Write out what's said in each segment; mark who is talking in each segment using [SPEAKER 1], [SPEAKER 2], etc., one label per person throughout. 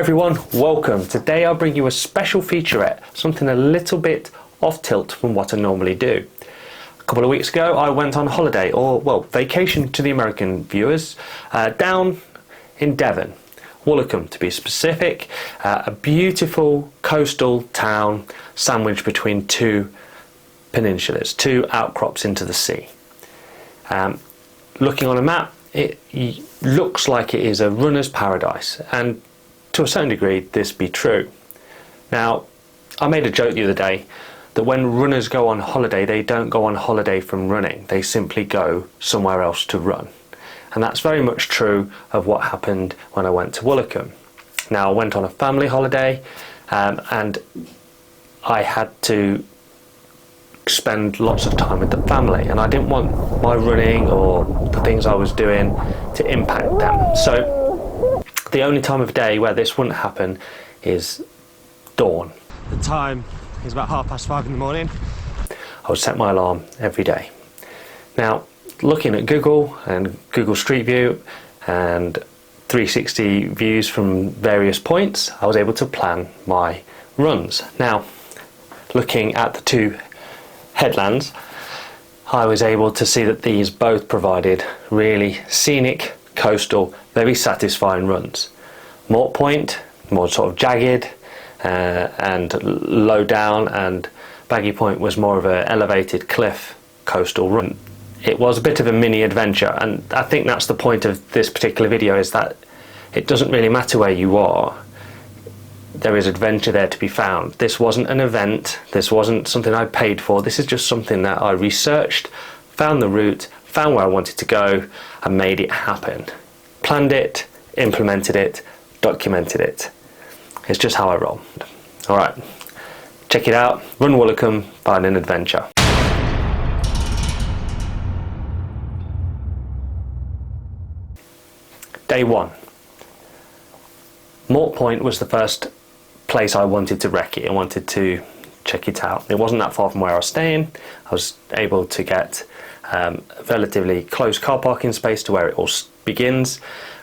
[SPEAKER 1] everyone, welcome. Today I'll bring you a special featurette, something a little bit off tilt from what I normally do. A couple of weeks ago I went on holiday, or well, vacation to the American viewers, down in Devon, Woolacombe to be specific, a beautiful coastal town sandwiched between two peninsulas, two outcrops into the sea. Looking on a map, it looks like it is a runner's paradise, and to a certain degree this be true. Now, I made a joke the other day that when runners go on holiday, they don't go on holiday from running, they simply go somewhere else to run. And that's very much true of what happened when I went to Woolacombe. Now, I went on a family holiday and I had to spend lots of time with the family, and I didn't want my running or the things I was doing to impact them. So the only time of day where this wouldn't happen is dawn. The time is about 5:30 in the morning. I would set my alarm every day. Now, looking at Google and Google Street View and 360 views from various points, I was able to plan my runs. Now, looking at the two headlands, I was able to see that these both provided really scenic, coastal, very satisfying runs. Morte Point, more sort of jagged and low down, and Baggy Point was more of an elevated cliff coastal run. It was a bit of a mini adventure, and I think that's the point of this particular video, is that it doesn't really matter where you are. There is adventure there to be found. This wasn't an event, this wasn't something I paid for, this is just something that I researched, found the route, found where I wanted to go, and made it happen. Planned it, implemented it, documented it. It's just how I roll. Alright, check it out, run Woolacombe, find an adventure. Day one. Morte Point was the first place I wanted to wreck it. I wanted to check it out. It wasn't that far from where I was staying. I was able to get a relatively close car parking space to where it all begins,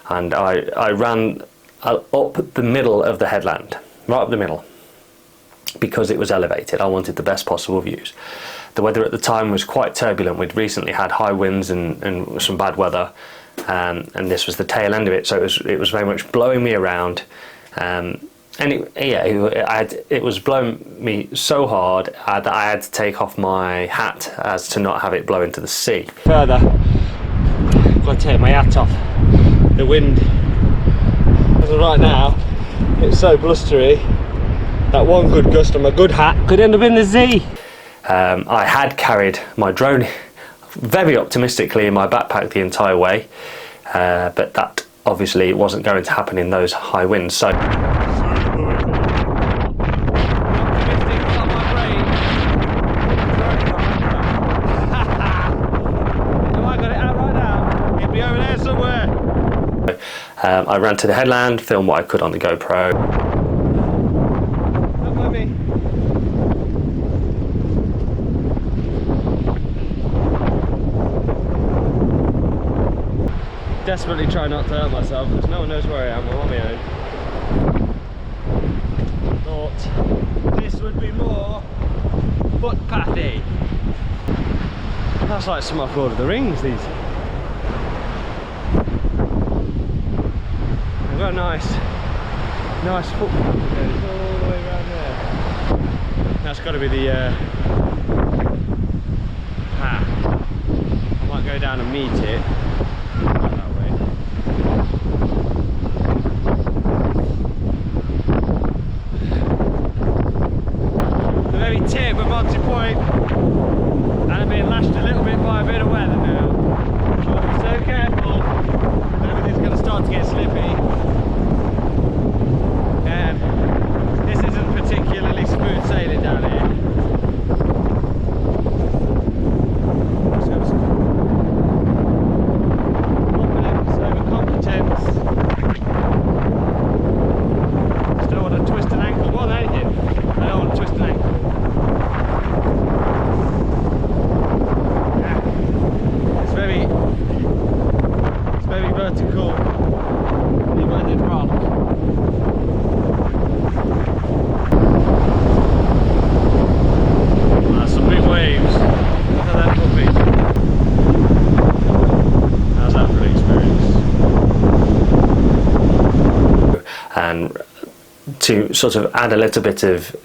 [SPEAKER 1] and I ran up the middle of the headland, right up the middle, because it was elevated. I wanted the best possible views. The weather at the time was quite turbulent. We'd recently had high winds and some bad weather, and this was the tail end of it, so it was very much blowing me around, and it was blowing me so hard that I had to take off my hat as to not have it blow into the sea. Further, I've got to take my hat off. The wind, as of right now, it's so blustery that one good gust on my good hat could end up in the sea. I had carried my drone very optimistically in my backpack the entire way, but that obviously wasn't going to happen in those high winds. So I ran to the headland, filmed what I could on the GoPro. Don't mind me. Desperately try not to hurt myself because no one knows where I am. I'm on my own. Thought this would be more footpathy. That's like some off Lord of the Rings, these. I've got a nice footpath that goes all the way around there. That's got to be the path. I might go down and meet it. Tip of Morte Point, and I'm being lashed a little bit by a bit of weather now. Gotta be so careful, everything's going to start to get slippy, and this isn't particularly smooth sailing down here. to sort of add a little bit of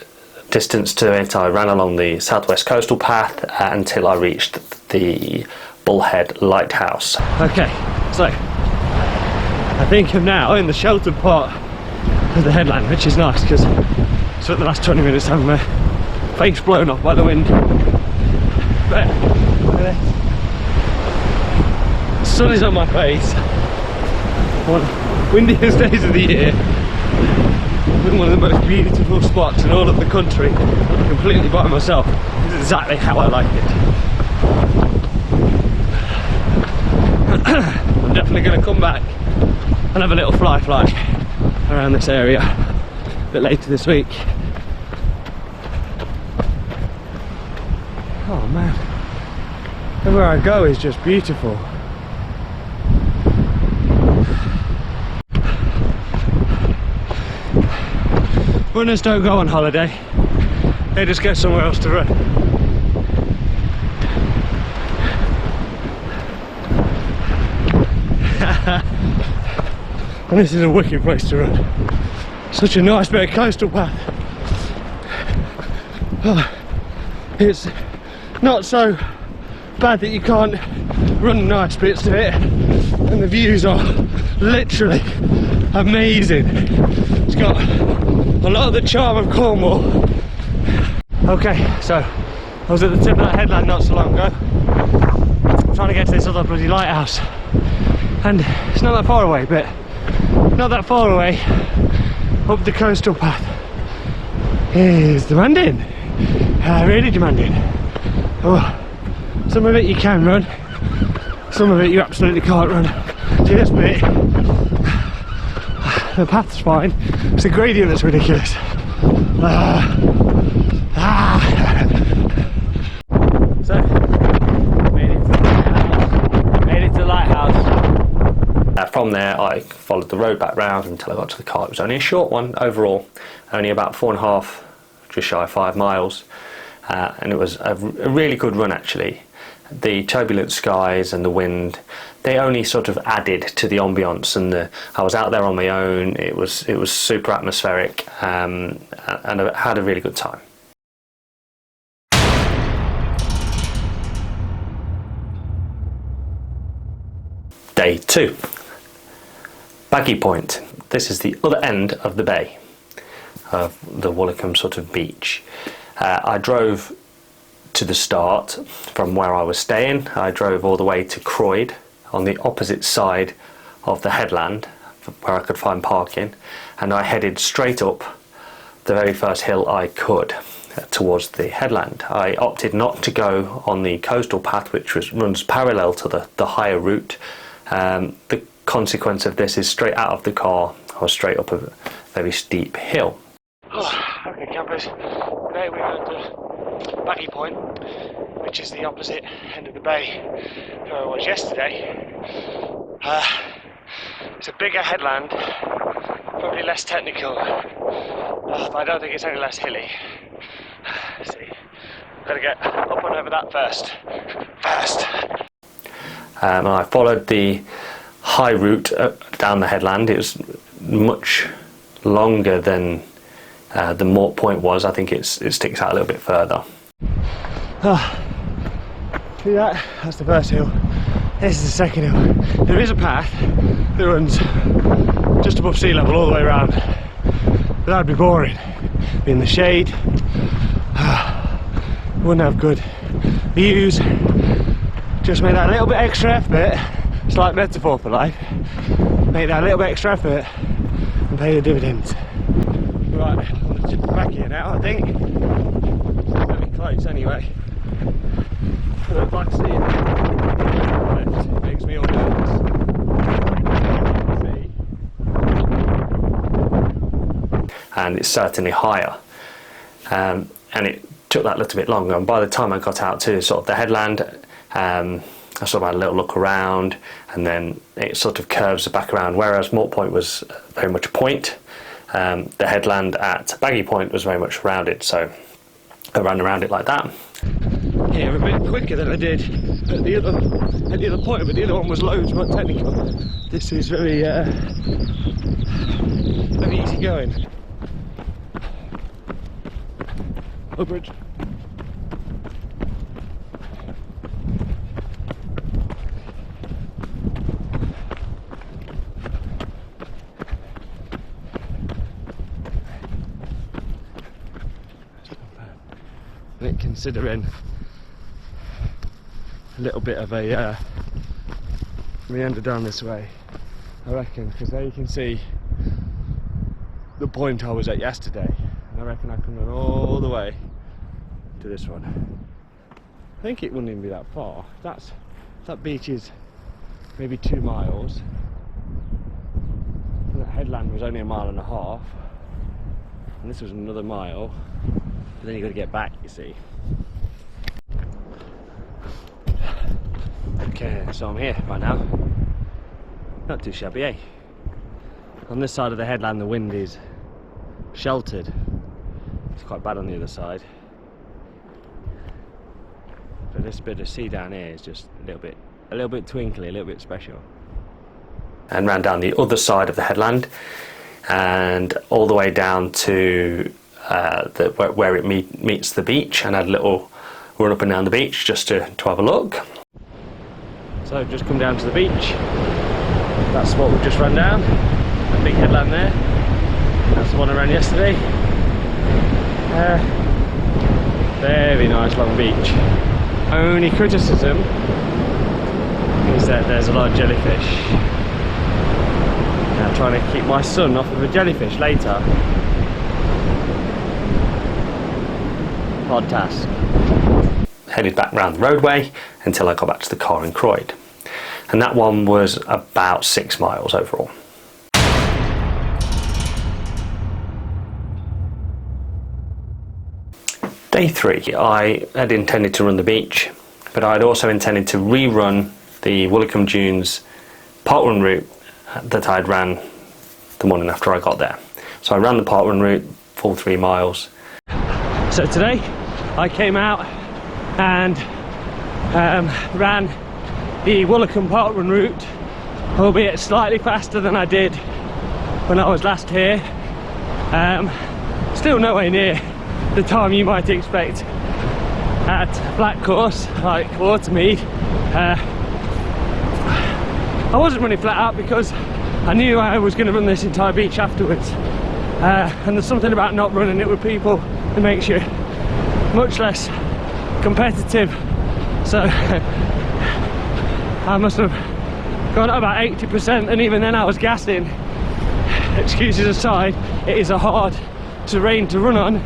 [SPEAKER 1] distance to it, I ran along the southwest coastal path until I reached the Bullhead Lighthouse.
[SPEAKER 2] Okay, so I think I'm now in the sheltered part of the headland, which is nice because I spent the last 20 minutes having my face blown off by the wind. But the sun is on my face. One of the windiest days of the year. I'm in one of the most beautiful spots in all of the country, completely by myself. This is exactly how I like it. I'm definitely going to come back and have a little fly around this area a bit later this week. Oh man, everywhere I go is just beautiful. Runners don't go on holiday, they just go somewhere else to run. And this is a wicked place to run. Such a nice bit of coastal path. Oh, it's not so bad that you can't run nice bits of it, and the views are literally amazing. It's got a lot of the charm of Cornwall. Okay, so I was at the tip of that headland not so long ago, trying to get to this other bloody lighthouse, and it's not that far away, but not that far away up the coastal path is demanding, really demanding. Oh, some of it you can run, some of it you absolutely can't run. See this bit, the path's fine, it's the gradient that's ridiculous. So, made it to the lighthouse.
[SPEAKER 1] From there I followed the road back round until I got to the car. It was only a short one overall, only about 4.5, just shy of 5 miles, and it was a really good run actually. The turbulent skies and the wind, they only sort of added to the ambience, and I was out there on my own. It was super atmospheric, and I had a really good time. Day 2. Baggy Point. This is the other end of the bay of the Woolwickham sort of beach. I drove to the start from where I was staying. I drove all the way to Croyd on the opposite side of the headland where I could find parking, and I headed straight up the very first hill I could towards the headland. I opted not to go on the coastal path, which runs parallel to the higher route. The consequence of this is straight out of the car I was straight up a very steep hill.
[SPEAKER 2] Okay campers, today we're going to Baggy Point, which is the opposite end of the bay where I was yesterday. It's a bigger headland, probably less technical, but I don't think it's any less hilly. Let's see, I've got to get up and over that first.
[SPEAKER 1] I followed the high route down the headland. It was much longer than the Morte Point was. I think it sticks out a little bit further.
[SPEAKER 2] See that? That's the first hill. This is the second hill. There is a path that runs just above sea level all the way around, but that would be boring. Be in the shade, wouldn't have good views. Just make that a little bit extra effort. It's like metaphor for life. Make that a little bit extra effort and pay the dividends. Right, I'm going to tip back here now, I think. It's getting close anyway. I don't like seeing it. It makes me all nervous.
[SPEAKER 1] And it's certainly higher. And it took that little bit longer. And by the time I got out to sort of the headland, I sort of had a little look around, and then it sort of curves back around, whereas Morte Point was very much a point. The headland at Baggy Point was very much rounded, so I ran around it like that.
[SPEAKER 2] Yeah, a bit quicker than I did at the other point, but the other one was loads more technical. This is very easy going. bridge. Considering a little bit of a meander down this way, I reckon, because there you can see the point I was at yesterday, and I reckon I can run all the way to this one. I think it wouldn't even be that far. That beach is maybe 2 miles, and that headland was only 1.5 miles, and this was another mile, but then you've got to get back, you see. Okay, so I'm here right now. Not too shabby, eh? On this side of the headland the wind is sheltered. It's quite bad on the other side. But this bit of sea down here is just a little bit twinkly, a little bit special.
[SPEAKER 1] And ran down the other side of the headland and all the way down to where it meets the beach, and had a little run up and down the beach just to have a look.
[SPEAKER 2] So just come down to the beach. That's what we've just run down. That big headland there. That's the one I ran yesterday. Very nice long beach. Only criticism is that there's a lot of jellyfish. Now trying to keep my son off of a jellyfish later. Hard task.
[SPEAKER 1] Headed back round the roadway until I got back to the car in Croyd, and that one was about 6 miles overall. Day 3, I had intended to run the beach, but I had also intended to rerun the Woolwicombe Dunes parkrun route that I'd ran the morning after I got there. So I ran the parkrun route, full 3 miles.
[SPEAKER 2] So today I came out and ran the Woolwicombe parkrun route, albeit slightly faster than I did when I was last here. Still nowhere near the time you might expect at a flat course like Watermead. I wasn't running flat out because I knew I was going to run this entire beach afterwards, and there's something about not running it with people that makes you much less competitive. So I must have gone up about 80%, and even then I was gassing. Excuses aside, it is a hard terrain to run on,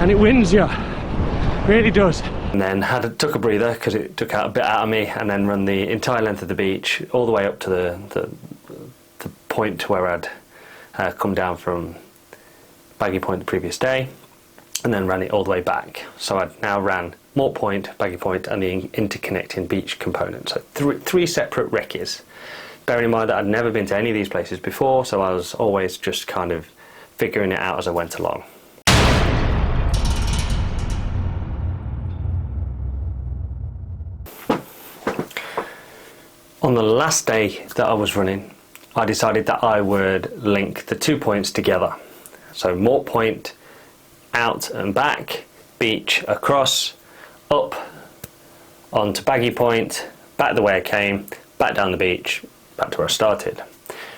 [SPEAKER 2] and it wins you, really does.
[SPEAKER 1] And then took a breather because it took out a bit out of me, and then run the entire length of the beach all the way up to the point where I'd come down from Baggy Point the previous day, and then ran it all the way back. So I'd now ran Morte Point, Baggy Point, and the interconnecting beach component. So three separate recces. Bearing in mind that I'd never been to any of these places before, so I was always just kind of figuring it out as I went along. On the last day that I was running, I decided that I would link the 2 points together. So Morte Point, out and back, beach across, up onto Baggy Point, back the way I came, back down the beach, back to where I started.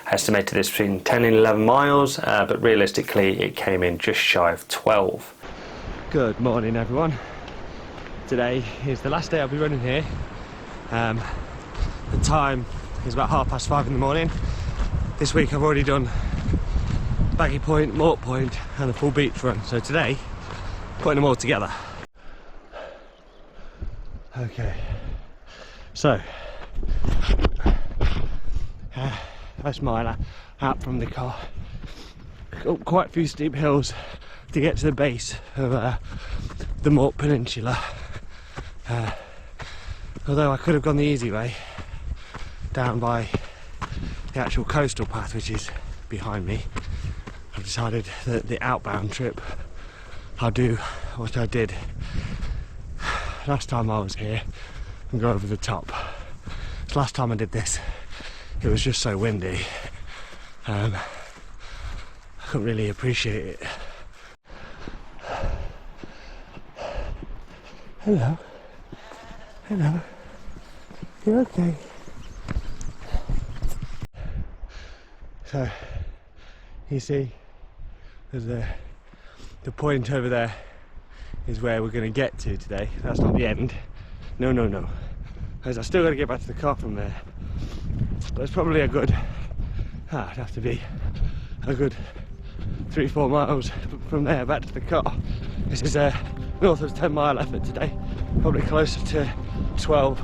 [SPEAKER 1] I estimated this between 10 and 11 miles, but realistically it came in just shy of 12.
[SPEAKER 2] Good morning everyone. Today is the last day I'll be running here. The time is about 5:30 in the morning. This week I've already done Baggy Point, Morte Point and a full beach run. So today, putting them all together. Okay, so that's mile out from the car. Up quite a few steep hills to get to the base of the Morte Peninsula. Although I could have gone the easy way down by the actual coastal path, which is behind me, I've decided that the outbound trip I'll do what I did last time I was here and go over the top. So last time I did this, it was just so windy. I couldn't really appreciate it. Hello. Hello. You're okay. So, you see, there's the point over there is where we're going to get to today. That's not the end. No, no, no. Because I've still got to get back to the car from there. But it's probably a good, it'd have to be a good 3-4 miles from there back to the car. This is north of 10 mile effort today, probably closer to 12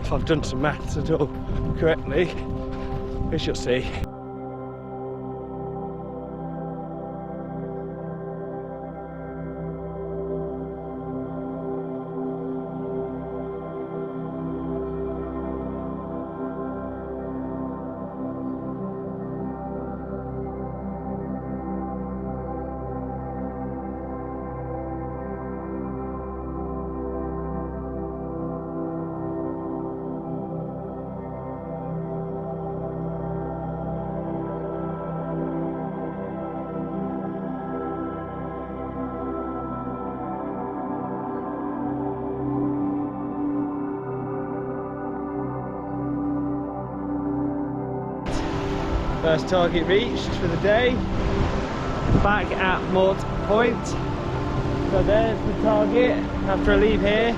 [SPEAKER 2] if I've done some maths at all correctly. We shall see. First target reached for the day, back at Morte Point. So there's the target after I leave here,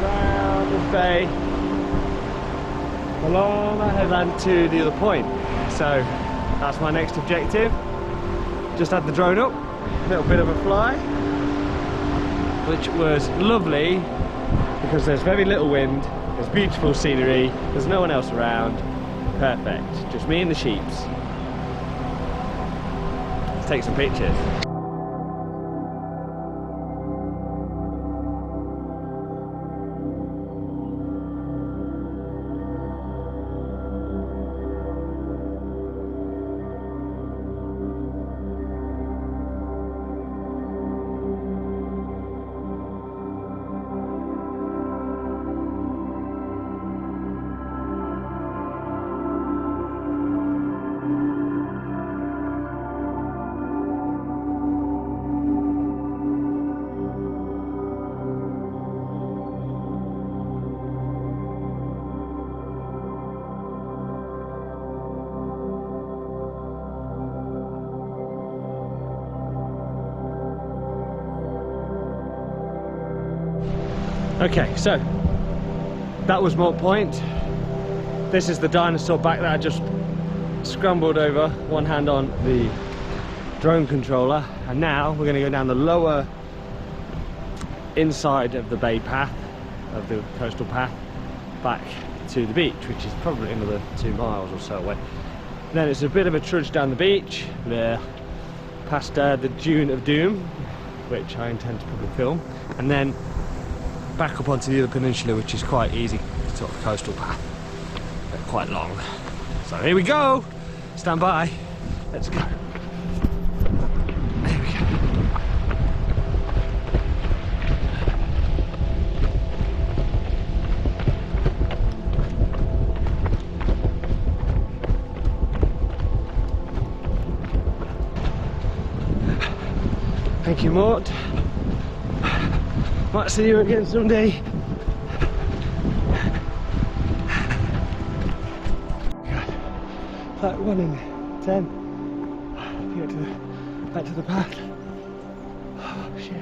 [SPEAKER 2] around this bay, along that headland to the other point. So that's my next objective. Just had the drone up, a little bit of a fly, which was lovely because there's very little wind, there's beautiful scenery, there's no one else around. Perfect, just me and the sheeps. Let's take some pictures. Okay, so that was Morte Point. This is the dinosaur back that I just scrambled over, one hand on the drone controller, and now we're going to go down the lower inside of the bay path, of the coastal path, back to the beach, which is probably another 2 miles or so away. Then it's a bit of a trudge down the beach, there, past the Dune of Doom, which I intend to probably film, and then back up onto the other peninsula, which is quite easy, sort of coastal path, but quite long. So here we go, stand by, let's go. There we go. Thank you, Mort. Might see you again someday. God, like 1 in 10 to get back to the path. Oh shit.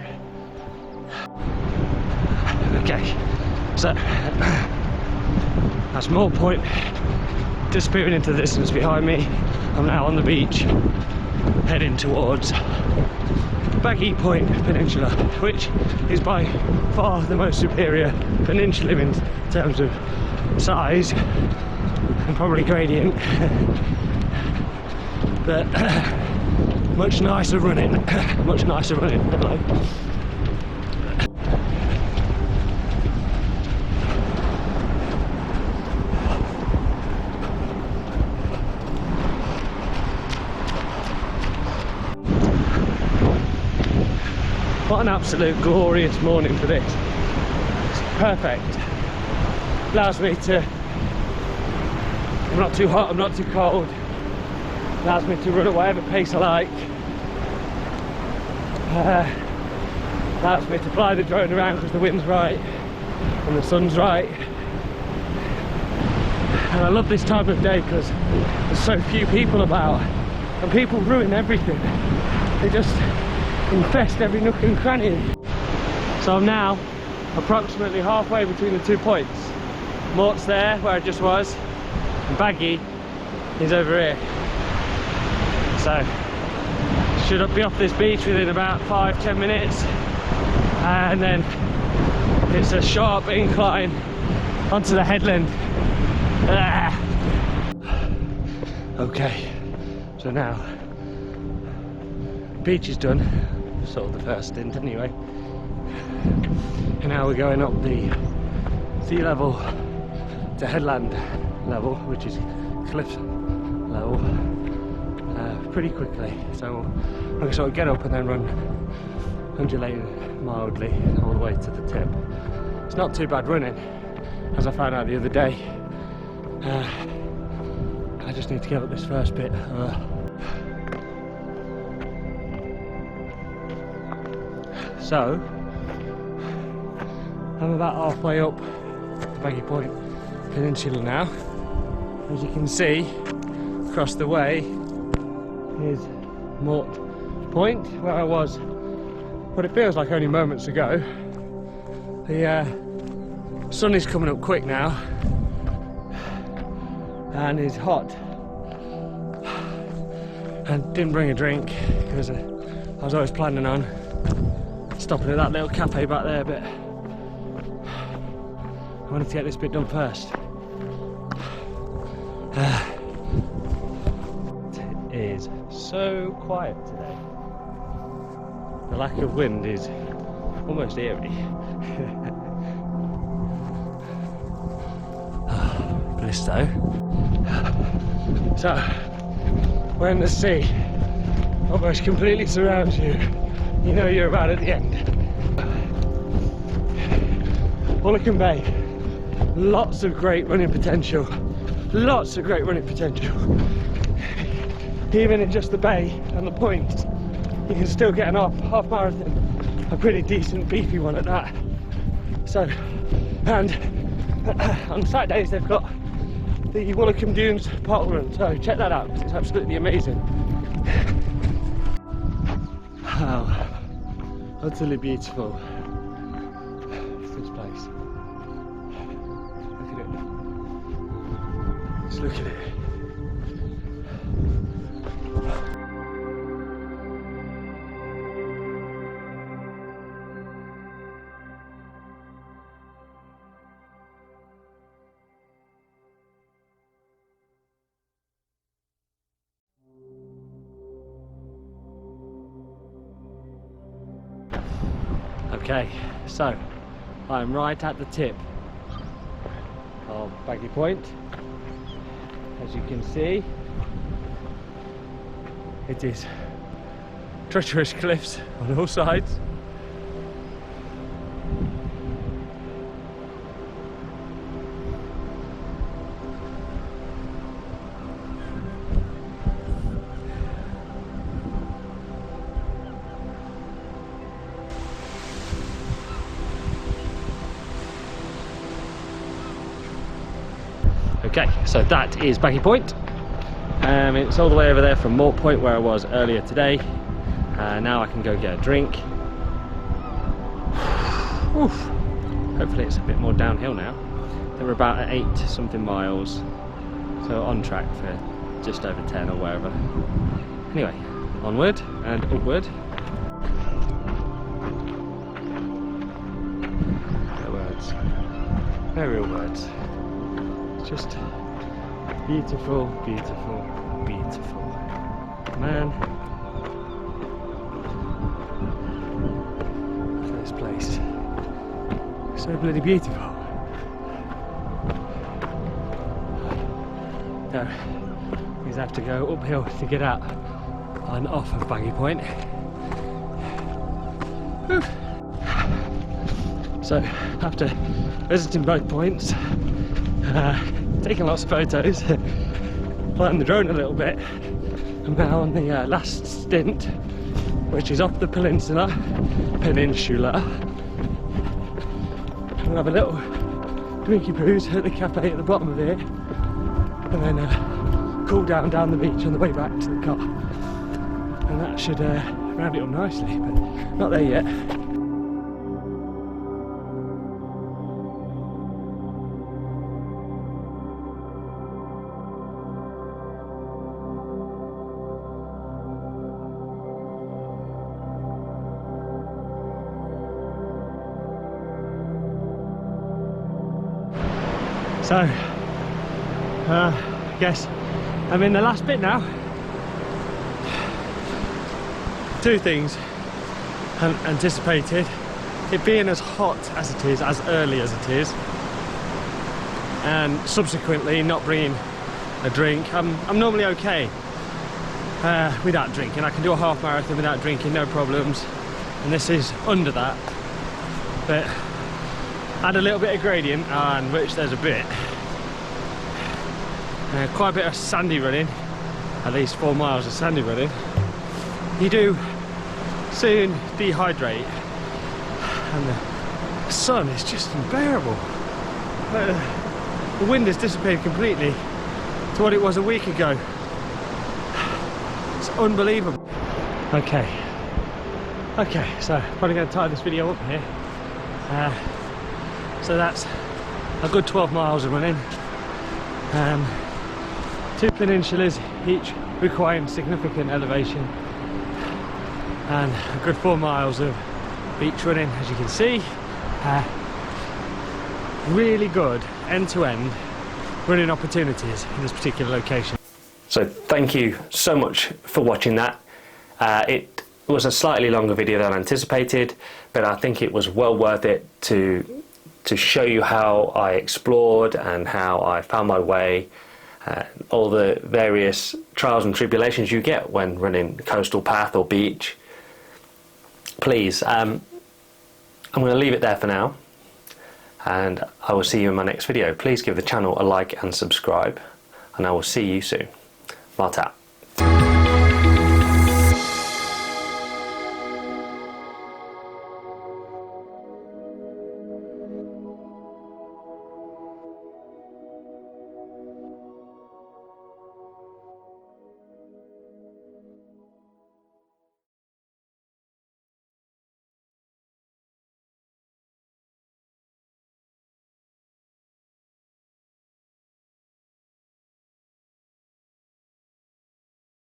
[SPEAKER 2] Okay, so that's Morte Point disappearing into the distance behind me. I'm now on the beach, heading towards Baggy Point Peninsula, which is by far the most superior peninsula in terms of size and probably gradient, but much nicer running, much nicer running. Hello. What an absolute glorious morning for this. It's perfect. Allows me to, I'm not too hot, I'm not too cold. Allows me to run at whatever pace I like. allows me to fly the drone around because the wind's right and the sun's right. And I love this time of day because there's so few people about, and people ruin everything. They just infest every nook and cranny. So I'm now approximately halfway between the 2 points. Morte's there where I just was, and Baggy is over here. So should be off this beach within about 5-10 minutes, and then it's a sharp incline onto the headland. Okay, so now beach is done, sort of the first stint anyway, and now we're going up the sea level to headland level, which is cliff level, pretty quickly. So I'm going to sort of get up and then run undulating mildly all the way to the tip. It's not too bad running, as I found out the other day. I just need to get up this first bit. So I'm about halfway up the Baggy Point Peninsula now. As you can see, across the way is Morte Point, where I was, but it feels like only moments ago. The sun is coming up quick now and is hot, and didn't bring a drink because I was always planning on stopping at that little cafe back there, but I wanted to get this bit done first. It is so quiet today. The lack of wind is almost eerie. Bliss though. So when the sea almost completely surrounds you, you know you're about at the end. Bullock Bay, lots of great running potential. Lots of great running potential. Even in just the bay and the point, you can still get an half marathon, a pretty decent beefy one at that. So, and on Saturdays they've got the Woolacombe Dunes park run, so check that out, it's absolutely amazing. Wow, utterly beautiful is this place. Look at it. Just look at it. Okay, so I'm right at the tip of Baggy Point. As you can see, it is treacherous cliffs on all sides. Okay, so that is Baggy Point. It's all the way over there from Morte Point where I was earlier today. Now I can go get a drink. Oof. Hopefully it's a bit more downhill now. They were about at 8 something miles, so on track for just over 10 or wherever. Anyway, onward and upward. No words, no real words. Just beautiful, beautiful, beautiful. Man, look at this place. So bloody beautiful. Now, we have to go uphill to get out and off of Baggy Point. Whew. So, after visiting both points, taking lots of photos, flying the drone a little bit, I'm now on the last stint which is off the peninsula. We'll have a little drinky poos at the cafe at the bottom of it, and then cool down the beach on the way back to the car, and that should round it up nicely, but not there yet. So, I guess I'm in the last bit now. Two things anticipated: it being as hot as it is, as early as it is, and subsequently not bringing a drink. I'm normally okay without drinking. I can do a half marathon without drinking, no problems, and this is under that. But add a little bit of gradient, and which there's a bit, quite a bit of sandy running, at least 4 miles of sandy running. You do soon dehydrate, and the sun is just unbearable. The wind has disappeared completely to what it was a week ago. It's unbelievable. Okay, so probably going to tie this video up here. So that's a good 12 miles of running. 2 peninsulas, each requiring significant elevation, and a good 4 miles of beach running, as you can see. Really good end-to-end running opportunities in this particular location. So thank you so much for watching that. It was a slightly longer video than anticipated, but I think it was well worth it to show you how I explored and how I found my way, all the various trials and tribulations you get when running coastal path or beach. Please, I'm going to leave it there for now, and I will see you in my next video. Please give the channel a like and subscribe, and I will see you soon. Morte.